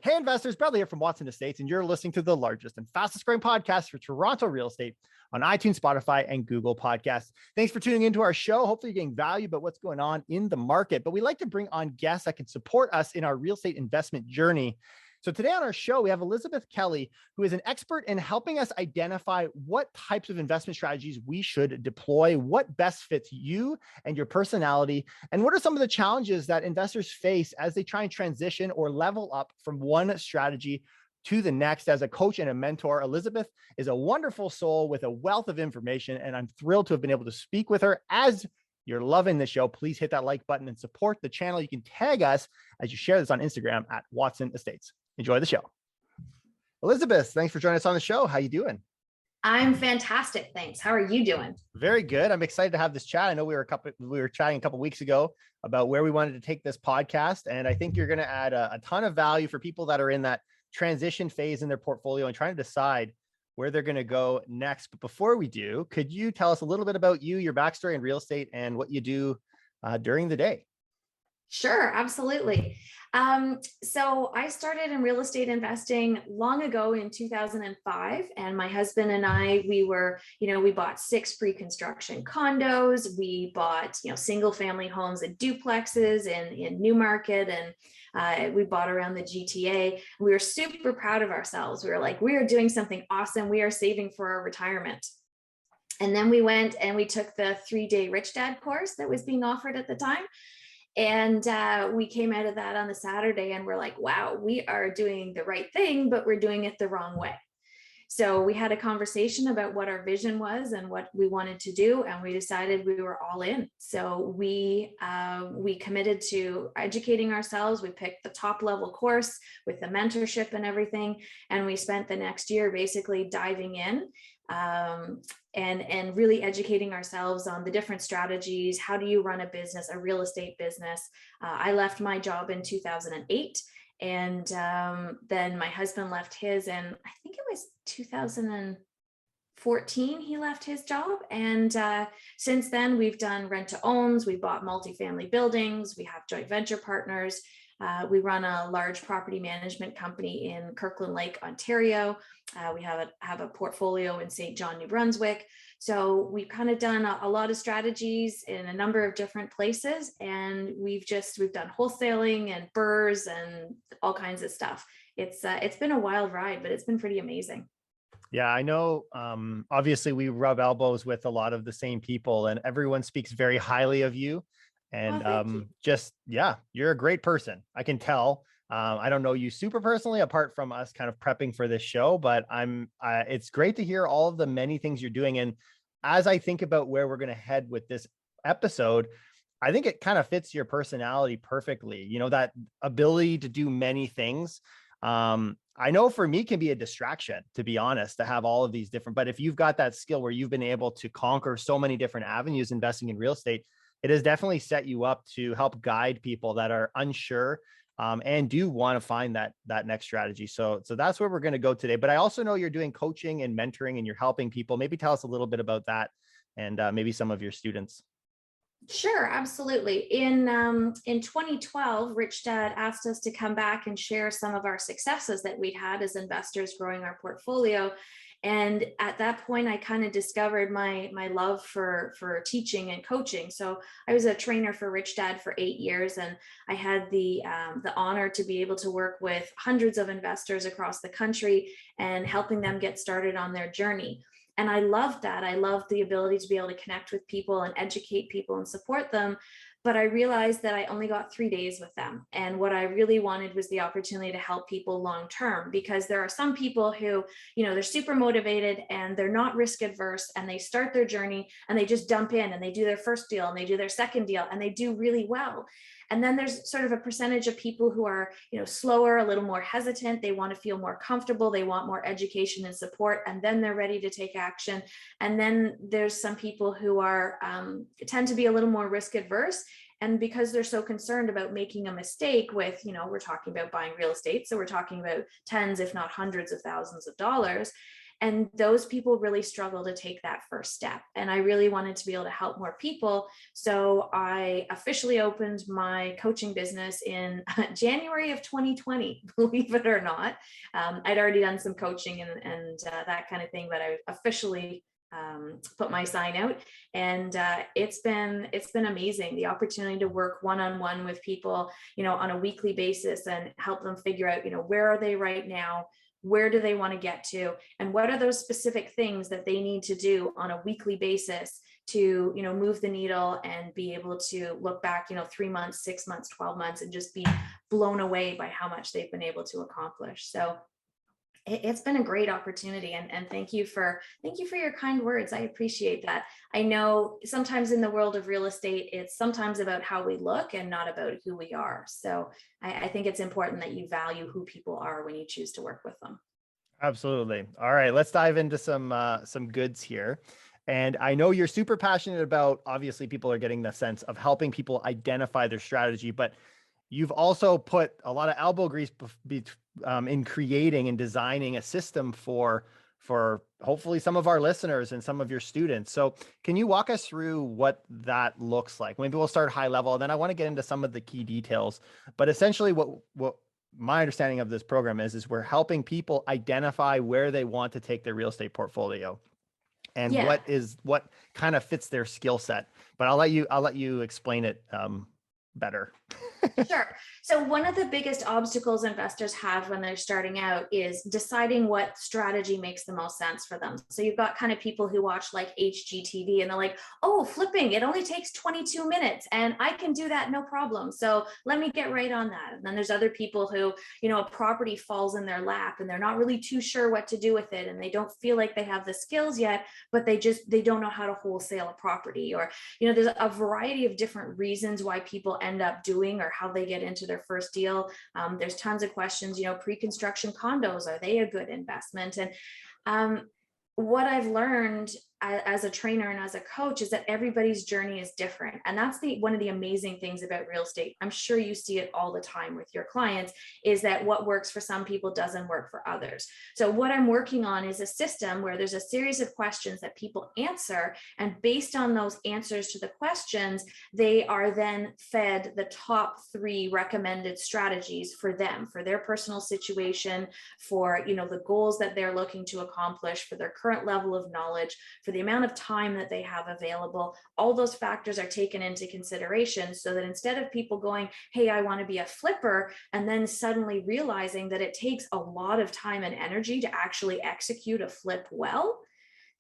Hey investors, Bradley here from Watson Estates, and you're listening to the largest and fastest growing podcast for Toronto real estate on iTunes, Spotify, and Google Podcasts. Thanks for tuning into our show. Hopefully you're getting value about what's going on in the market, but we like to bring on guests that can support us in our real estate investment journey. So today on our show, we have Elizabeth Kelly, who is an expert in helping us identify what types of investment strategies we should deploy, what best fits you and your personality, and what are some of the challenges that investors face as they try and transition or level up from one strategy to the next. As a coach and a mentor, Elizabeth is a wonderful soul with a wealth of information, and I'm thrilled to have been able to speak with her. As you're loving the show, please hit that like button and support the channel. You can tag us as you share this on Instagram at Watson Estates. Enjoy the show. Elizabeth, thanks for joining us on the show. How you doing? I'm fantastic. Thanks. How are you doing? Very good. I'm excited to have this chat. I know we were chatting a couple of weeks ago about where we wanted to take this podcast. And I think you're going to add a ton of value for people that are in that transition phase in their portfolio and trying to decide where they're going to go next. But before we do, could you tell us a little bit about you, your backstory in real estate, and what you do during the day? Sure, absolutely. So I started in real estate investing long ago in 2005, and my husband and I, we bought 6 pre-construction condos. We bought, single family homes and duplexes in Newmarket, and we bought around the GTA. We were super proud of ourselves. We were like, we are doing something awesome. We are saving for our retirement. And then we went and we took the 3-day Rich Dad course that was being offered at the time. And we came out of that on the Saturday and we're like, wow, we are doing the right thing, but we're doing it the wrong way. So we had a conversation about what our vision was and what we wanted to do, and we decided we were all in. So we committed to educating ourselves. We picked the top level course with the mentorship and everything, and we spent the next year basically diving in and really educating ourselves on the different strategies. How do you run a business, a real estate business? I left my job in 2008. And then my husband left his, and I think it was 2014 he left his job. And since then we've done rent to owns, we bought multifamily buildings, we have joint venture partners. We run a large property management company in Kirkland Lake, Ontario. We have a portfolio in St. John, New Brunswick. So we've kind of done a lot of strategies in a number of different places, and we've done wholesaling and BRRRRs and all kinds of stuff. It's been a wild ride, but it's been pretty amazing. Yeah, I know. Obviously, we rub elbows with a lot of the same people, and everyone speaks very highly of you. And you're a great person. I can tell. I don't know you super personally, apart from us kind of prepping for this show, but it's great to hear all of the many things you're doing. And as I think about where we're going to head with this episode, I think it kind of fits your personality perfectly. That ability to do many things. I know for me can be a distraction, to be honest, to have all of these different, but if you've got that skill where you've been able to conquer so many different avenues investing in real estate, it has definitely set you up to help guide people that are unsure and do want to find that next strategy. So that's where we're going to go today. But I also know you're doing coaching and mentoring and you're helping people. Maybe tell us a little bit about that and maybe some of your students. Sure, absolutely. In 2012, Rich Dad asked us to come back and share some of our successes that we'd had as investors growing our portfolio. And at that point, I kind of discovered my love for teaching and coaching. So I was a trainer for Rich Dad for 8 years, and I had the honor to be able to work with hundreds of investors across the country and helping them get started on their journey. And I loved that. I loved the ability to be able to connect with people and educate people and support them. But I realized that I only got 3 days with them. And what I really wanted was the opportunity to help people long term, because there are some people who, they're super motivated and they're not risk adverse, and they start their journey and they just dump in and they do their first deal and they do their second deal and they do really well. And then there's sort of a percentage of people who are, slower, a little more hesitant. They want to feel more comfortable. They want more education and support, and then they're ready to take action. And then there's some people who are tend to be a little more risk adverse. And because they're so concerned about making a mistake with, we're talking about buying real estate. So we're talking about tens, if not hundreds of thousands of dollars. And those people really struggle to take that first step. And I really wanted to be able to help more people. So I officially opened my coaching business in January of 2020, believe it or not. I'd already done some coaching and that kind of thing, but I officially put my sign out, and it's been amazing. The opportunity to work one-on-one with people, on a weekly basis, and help them figure out, where are they right now, where do they want to get to, and what are those specific things that they need to do on a weekly basis to move the needle and be able to look back 3 months, 6 months, 12 months, and just be blown away by how much they've been able to accomplish. So it's been a great opportunity, and thank you for your kind words. I appreciate that. I know sometimes in the world of real estate, it's sometimes about how we look and not about who we are. So I think it's important that you value who people are when you choose to work with them. Absolutely. All right, let's dive into some goods here. And I know you're super passionate about, obviously people are getting the sense of helping people identify their strategy, but you've also put a lot of elbow grease in creating and designing a system for hopefully some of our listeners and some of your students. So can you walk us through what that looks like? Maybe we'll start high level, and then I want to get into some of the key details. But essentially what my understanding of this program is we're helping people identify where they want to take their real estate portfolio and Yeah. what kind of fits their skill set. But I'll let you explain it better. Sure. So one of the biggest obstacles investors have when they're starting out is deciding what strategy makes the most sense for them. So you've got kind of people who watch like HGTV and they're like, oh, flipping, it only takes 22 minutes and I can do that no problem. So let me get right on that. And then there's other people who, a property falls in their lap and they're not really too sure what to do with it. And they don't feel like they have the skills yet, but they don't know how to wholesale a property, or, there's a variety of different reasons why people end up doing or how they get into their first deal. There's tons of questions, pre-construction condos, are they a good investment? And what I've learned as a trainer and as a coach is that everybody's journey is different. And that's one of the amazing things about real estate. I'm sure you see it all the time with your clients, is that what works for some people doesn't work for others. So what I'm working on is a system where there's a series of questions that people answer. And based on those answers to the questions, they are then fed the top 3 recommended strategies for them, for their personal situation, for, the goals that they're looking to accomplish, for their current level of knowledge, for the amount of time that they have available. All those factors are taken into consideration, so that instead of people going, hey, I want to be a flipper, and then suddenly realizing that it takes a lot of time and energy to actually execute a flip well,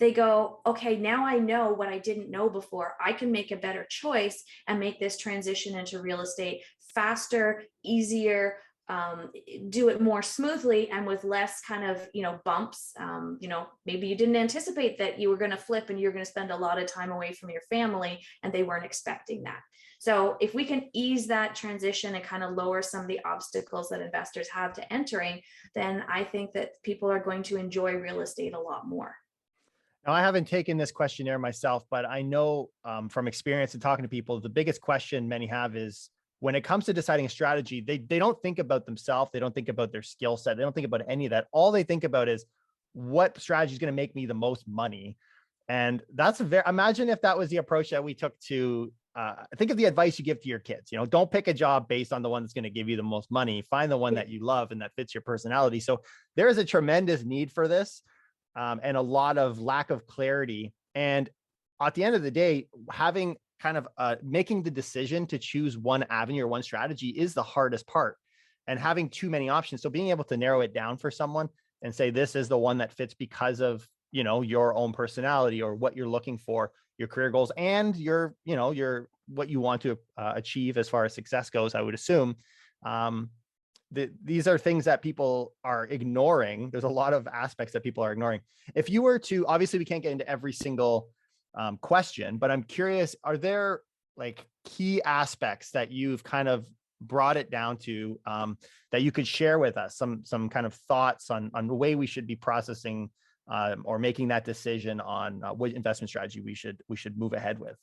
they go, okay, now I know what I didn't know before. I can make a better choice and make this transition into real estate faster, easier, do it more smoothly and with less kind of, bumps. Maybe you didn't anticipate that you were going to flip and you're going to spend a lot of time away from your family and they weren't expecting that. So if we can ease that transition and kind of lower some of the obstacles that investors have to entering, then I think that people are going to enjoy real estate a lot more. Now, I haven't taken this questionnaire myself, but I know from experience and talking to people, the biggest question many have is, when it comes to deciding a strategy, they don't think about themselves. They don't think about their skill set. They don't think about any of that. All they think about is, what strategy is going to make me the most money? And that's imagine if that was the approach that we took to, think of the advice you give to your kids. Don't pick a job based on the one that's going to give you the most money. Find the one that you love and that fits your personality. So there is a tremendous need for this, and a lot of lack of clarity. And at the end of the day, having kind of making the decision to choose one avenue or one strategy is the hardest part, and having too many options. So being able to narrow it down for someone and say, this is the one that fits because of, your own personality or what you're looking for, your career goals, and your what you want to achieve as far as success goes, I would assume. These are things that people are ignoring. There's a lot of aspects that people are ignoring. If you were to, obviously we can't get into every single question, but I'm curious, are there like key aspects that you've kind of brought it down to, that you could share with us, some kind of thoughts on the way we should be processing or making that decision on what investment strategy we should move ahead with?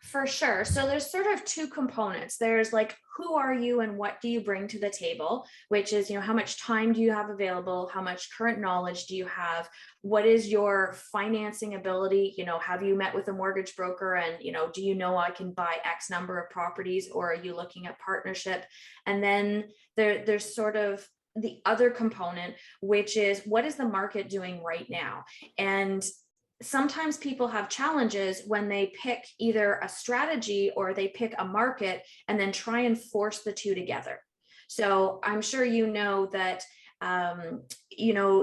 For sure. So there's sort of two components. There's like, who are you and what do you bring to the table, which is, how much time do you have available? How much current knowledge do you have? What is your financing ability? Have you met with a mortgage broker and, do you know I can buy X number of properties, or are you looking at partnership? And then there's sort of the other component, which is what is the market doing right now? And sometimes people have challenges when they pick either a strategy or they pick a market and then try and force the two together. So I'm sure that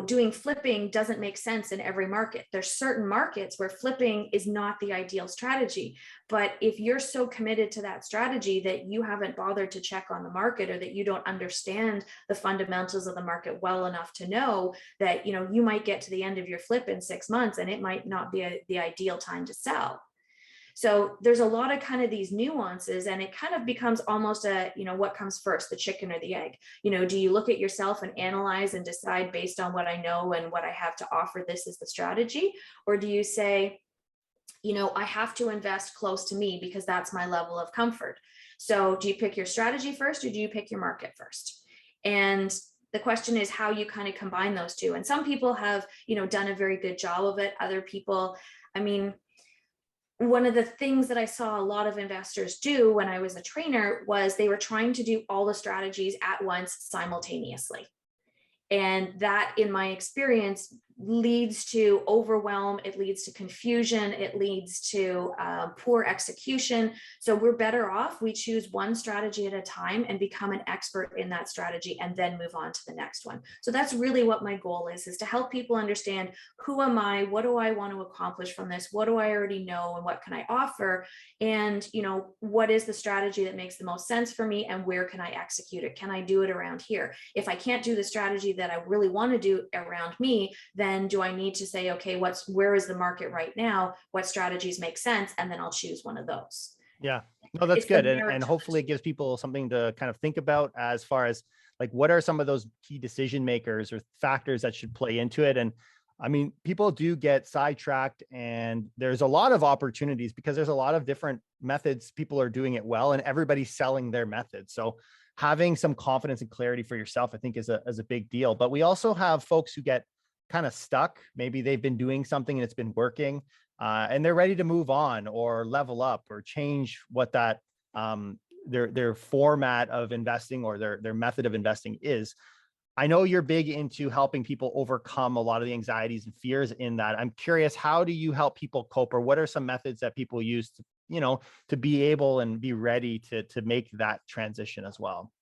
doing flipping doesn't make sense in every market. There's certain markets where flipping is not the ideal strategy. But if you're so committed to that strategy that you haven't bothered to check on the market, or that you don't understand the fundamentals of the market well enough to know that, you might get to the end of your flip in 6 months and it might not be the ideal time to sell. So there's a lot of kind of these nuances, and it kind of becomes almost what comes first, the chicken or the egg? Do you look at yourself and analyze and decide based on what I know and what I have to offer, this is the strategy? Or do you say, I have to invest close to me because that's my level of comfort? So do you pick your strategy first, or do you pick your market first? And the question is how you kind of combine those two. And some people have, done a very good job of it. Other people, one of the things that I saw a lot of investors do when I was a trainer was they were trying to do all the strategies at once simultaneously. And that, in my experience, leads to overwhelm. It leads to confusion. It leads to poor execution. So we're better off, we choose one strategy at a time and become an expert in that strategy, and then move on to the next one. So that's really what my goal is to help people understand, who am I? What do I want to accomplish from this? What do I already know? And what can I offer? And, what is the strategy that makes the most sense for me? And where can I execute it? Can I do it around here? If I can't do the strategy that I really want to do around me, then do I need to say, okay, where is the market right now? What strategies make sense? And then I'll choose one of those. Yeah, no, that's good. And hopefully it gives people something to kind of think about as far as like, what are some of those key decision makers or factors that should play into it? And people do get sidetracked, and there's a lot of opportunities because there's a lot of different methods. People are doing it well, and everybody's selling their method. So having some confidence and clarity for yourself, I think, is a big deal. But we also have folks who get kind of stuck. Maybe they've been doing something and it's been working, and they're ready to move on or level up or change what that their format of investing or their method of investing is. I know you're big into helping people overcome a lot of the anxieties and fears in that. I'm curious, how do you help people cope, or what are some methods that people use to, to be able and be ready to make that transition as well?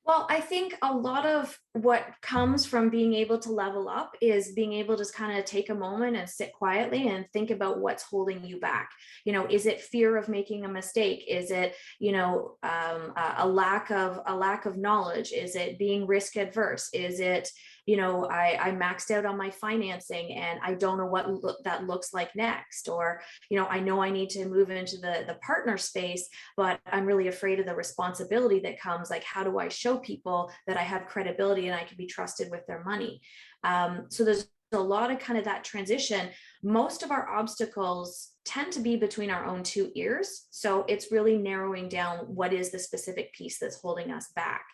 Well, I think a lot of what comes from being able to level up is being able to kind of take a moment and sit quietly and think about what's holding you back. Is it fear of making a mistake? Is it, a lack of knowledge? Is it being risk adverse? Is it, I maxed out on my financing and I don't know what that looks like next? Or, I know I need to move into the partner space, but I'm really afraid of the responsibility that comes. Like, how do I show people that I have credibility and I can be trusted with their money? So there's a lot of kind of that transition. Most of our obstacles tend to be between our own two ears. So it's really narrowing down what is the specific piece that's holding us back.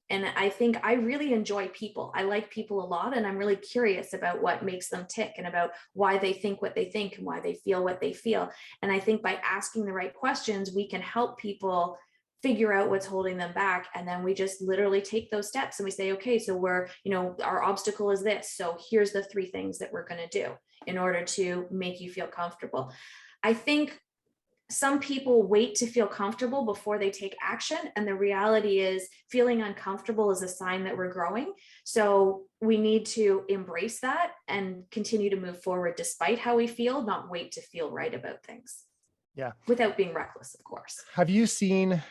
And I think I really enjoy people. I like people a lot, and I'm really curious about what makes them tick and about why they think what they think and why they feel what they feel. And I think by asking the right questions, we can help people figure out what's holding them back. And then we just literally take those steps and we say, okay, so our obstacle is this. So here's the 3 things that we're going to do in order to make you feel comfortable. I think some people wait to feel comfortable before they take action. And the reality is, feeling uncomfortable is a sign that we're growing. So we need to embrace that and continue to move forward despite how we feel, not wait to feel right about things. Yeah. Without being reckless, of course. Have you seen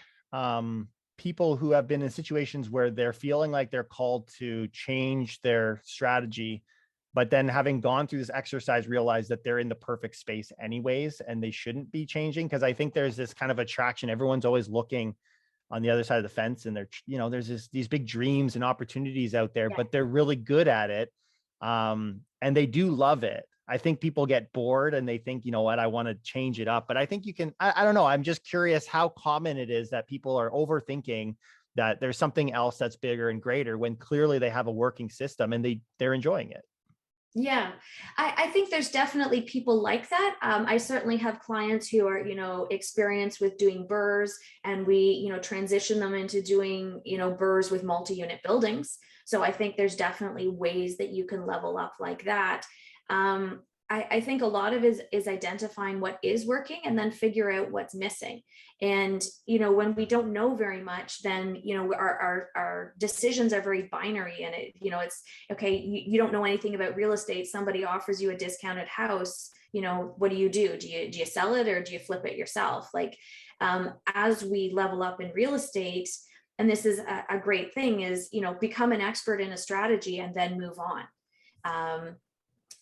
people who have been in situations where they're feeling like they're called to change their strategy, but then having gone through this exercise, realize that they're in the perfect space anyways, and they shouldn't be changing? Because I think there's this kind of attraction. Everyone's always looking on the other side of the fence, and there's these big dreams and opportunities out there, but they're really good at it. And they do love it. I think people get bored and they think, you know what, I want to change it up. But I think you can, I don't know. I'm just curious how common it is that people are overthinking that there's something else that's bigger and greater when clearly they have a working system and they're enjoying it. Yeah, I think there's definitely people like that. I certainly have clients who are, experienced with doing BRRRRs, and we, transition them into doing, BRRRRs with multi-unit buildings. So I think there's definitely ways that you can level up like that. I think a lot of it is identifying what is working and then figure out what's missing. And, when we don't know very much, then, our decisions are very binary, and it's okay. You don't know anything about real estate. Somebody offers you a discounted house. What do? Do you sell it, or do you flip it yourself? Like, as we level up in real estate, and this is a great thing, is, become an expert in a strategy and then move on.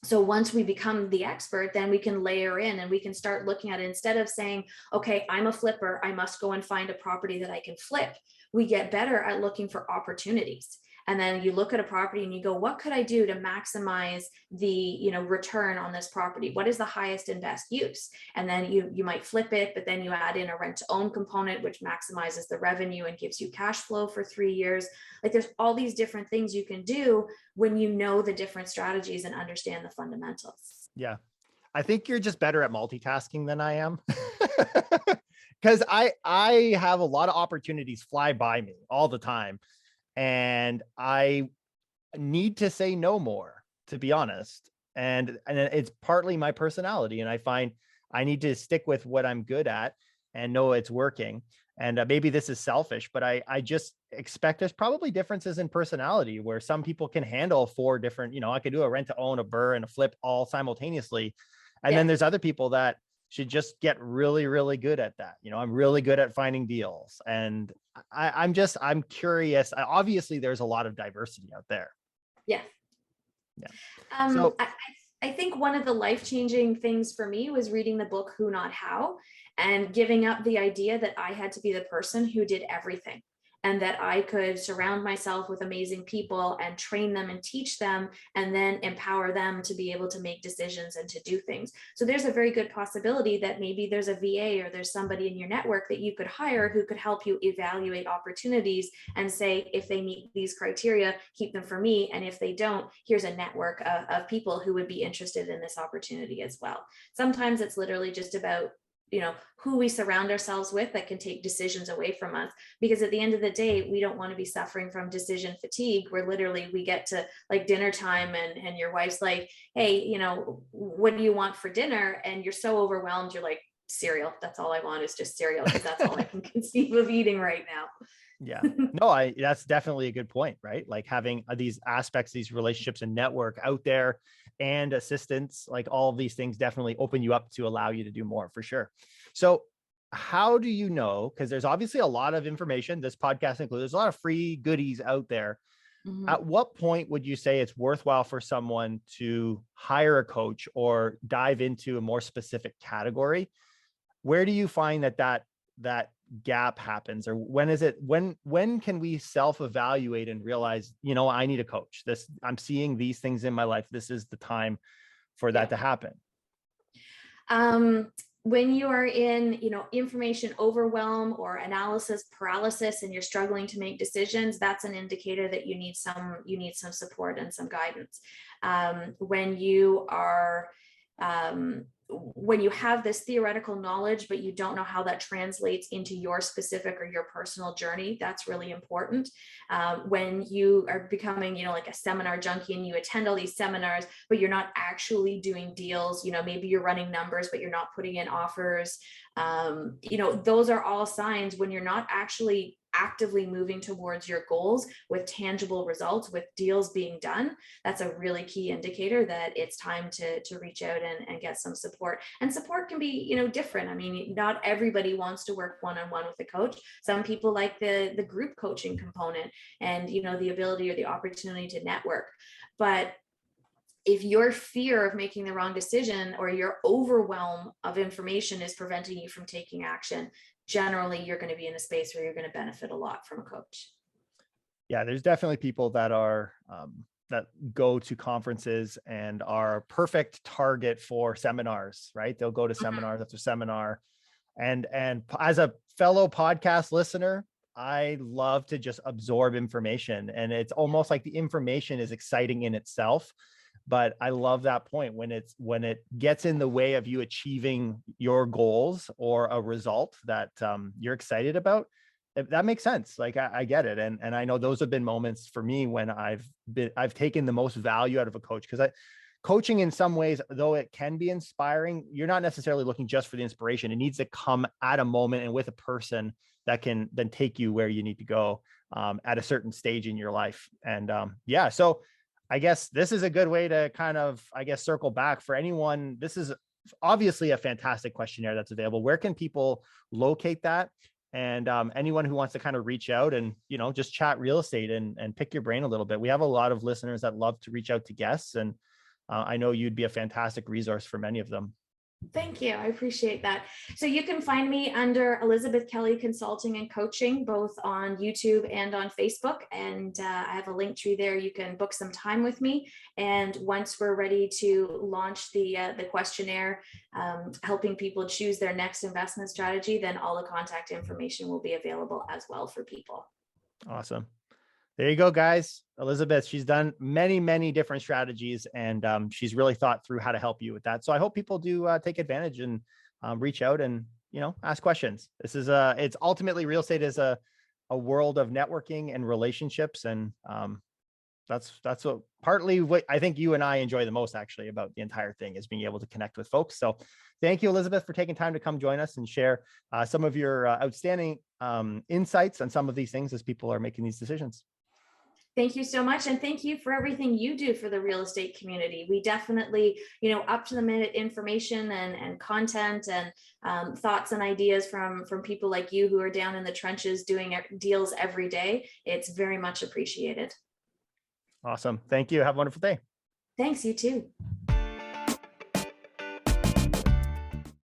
So once we become the expert, then we can layer in and we can start looking at it. Instead of saying, okay, I'm a flipper, I must go and find a property that I can flip. We get better at looking for opportunities. And then you look at a property and you go, what could I do to maximize the return on this property? What is the highest and best use? And then you might flip it, but then you add in a rent to own component, which maximizes the revenue and gives you cash flow for 3 years. Like, there's all these different things you can do when you know the different strategies and understand the fundamentals. Yeah. I think you're just better at multitasking than I am. Because I have a lot of opportunities fly by me all the time. And I need to say no more, to be honest. And it's partly my personality. And I find I need to stick with what I'm good at and know it's working. And maybe this is selfish, but I just expect there's probably differences in personality where some people can handle 4 different, I could do a rent to own, a BRRRR, and a flip all simultaneously. And then there's other people that should just get really, really good at that. I'm really good at finding deals. And I'm curious. Obviously, there's a lot of diversity out there. Yeah. Yeah. So I think one of the life-changing things for me was reading the book Who Not How, and giving up the idea that I had to be the person who did everything, and that I could surround myself with amazing people and train them and teach them, and then empower them to be able to make decisions and to do things. So there's a very good possibility that maybe there's a VA or there's somebody in your network that you could hire who could help you evaluate opportunities and say, if they meet these criteria, keep them for me. And if they don't, here's a network of people who would be interested in this opportunity as well. Sometimes it's literally just about who we surround ourselves with that can take decisions away from us, because at the end of the day, we don't want to be suffering from decision fatigue, where literally we get to like dinner time and your wife's like, hey, what do you want for dinner? And you're so overwhelmed, you're like, cereal. That's all I want, is just cereal, because that's all I can conceive of eating right now. Yeah, no, that's definitely a good point, right? Like having these aspects, these relationships and network out there, and assistance, like all of these things definitely open you up to allow you to do more, for sure. So how do you know? Because there's obviously a lot of information, this podcast includes, there's a lot of free goodies out there. Mm-hmm. At what point would you say it's worthwhile for someone to hire a coach or dive into a more specific category? Where do you find that gap happens, or when can we self-evaluate and realize, I need a coach? I'm seeing these things in my life. This is the time for that to happen. When you are in, information overwhelm or analysis paralysis, and you're struggling to make decisions, that's an indicator that you need some support and some guidance. When you are when you have this theoretical knowledge, but you don't know how that translates into your specific or your personal journey, that's really important. When you are becoming, like a seminar junkie, and you attend all these seminars, but you're not actually doing deals, maybe you're running numbers, but you're not putting in offers. Those are all signs when you're not actually actively moving towards your goals with tangible results, with deals being done. That's a really key indicator that it's time to reach out and get some support. And support can be, different. I mean, not everybody wants to work one-on-one with a coach. Some people like the group coaching component and, the ability or the opportunity to network. But if your fear of making the wrong decision or your overwhelm of information is preventing you from taking action, generally you're going to be in a space where you're going to benefit a lot from a coach. Yeah, there's definitely people that are that go to conferences and are perfect target for seminars, right? They'll go to Mhm. seminars after seminar. And as a fellow podcast listener, I love to just absorb information. And it's almost like the information is exciting in itself. But I love that point when it gets in the way of you achieving your goals or a result that you're excited about. That makes sense. Like I get it, and I know those have been moments for me when I've taken the most value out of a coach, because coaching in some ways, though it can be inspiring, you're not necessarily looking just for the inspiration. It needs to come at a moment and with a person that can then take you where you need to go at a certain stage in your life. And yeah, so I guess this is a good way to kind of, I guess, circle back for anyone. This is obviously a fantastic questionnaire that's available. Where can people locate that? And anyone who wants to kind of reach out and, just chat real estate and pick your brain a little bit. We have a lot of listeners that love to reach out to guests, and I know you'd be a fantastic resource for many of them. Thank you. I appreciate that. So you can find me under Elizabeth Kelly Consulting and Coaching, both on YouTube and on Facebook. And I have a link tree there. You can book some time with me. And once we're ready to launch the questionnaire, helping people choose their next investment strategy, then all the contact information will be available as well for people. Awesome. There you go, guys. Elizabeth, she's done many, many different strategies, and she's really thought through how to help you with that. So I hope people do take advantage and reach out and, ask questions. This is it's ultimately, real estate is a world of networking and relationships. And that's what partly what I think you and I enjoy the most, actually, about the entire thing, is being able to connect with folks. So thank you, Elizabeth, for taking time to come join us and share some of your outstanding insights on some of these things as people are making these decisions. Thank you so much. And thank you for everything you do for the real estate community. We definitely, up to the minute information and content and thoughts and ideas from people like you who are down in the trenches doing deals every day. It's very much appreciated. Awesome. Thank you. Have a wonderful day. Thanks, you too.